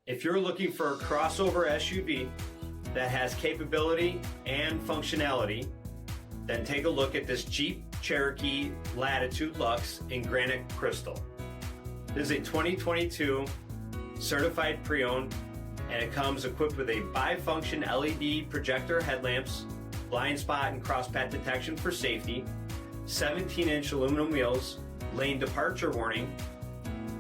If you're looking for a crossover SUV that has capability and functionality, then take a look at this Jeep Cherokee Latitude Luxe in granite crystal. This is a 2022 certified pre-owned, and it comes equipped with a bifunction LED projector headlamps, blind spot and crosspath detection for safety, 17-inch aluminum wheels, lane departure warning,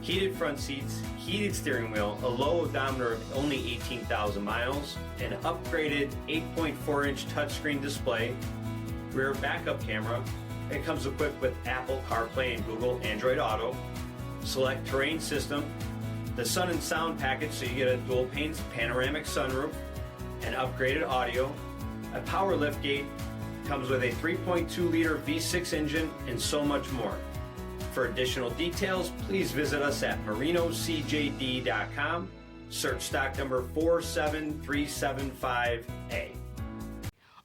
heated front seats, heated steering wheel, a low odometer of only 18,000 miles, an upgraded 8.4-inch touchscreen display, rear backup camera. It comes equipped with Apple CarPlay and Google Android Auto, SELEC-TERRAIN system, the sun and sound package, so you get a dual pane panoramic sunroof, and upgraded audio, a power liftgate, comes with a 3.2-liter V6 engine, and so much more. For additional details, please visit us at marinocjd.com. Search stock number 47375A.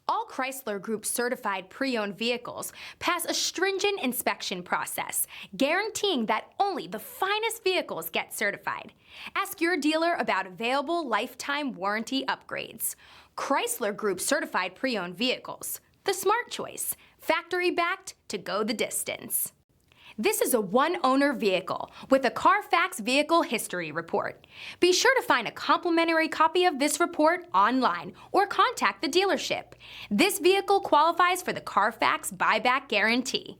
All Chrysler Group certified pre-owned vehicles pass a stringent inspection process, guaranteeing that only the finest vehicles get certified. Ask your dealer about available lifetime warranty upgrades. Chrysler Group certified pre-owned vehicles, the smart choice, factory backed to go the distance. This is a one-owner vehicle with a CARFAX vehicle history report. Be sure to find a complimentary copy of this report online or contact the dealership. This vehicle qualifies for the CARFAX buyback guarantee.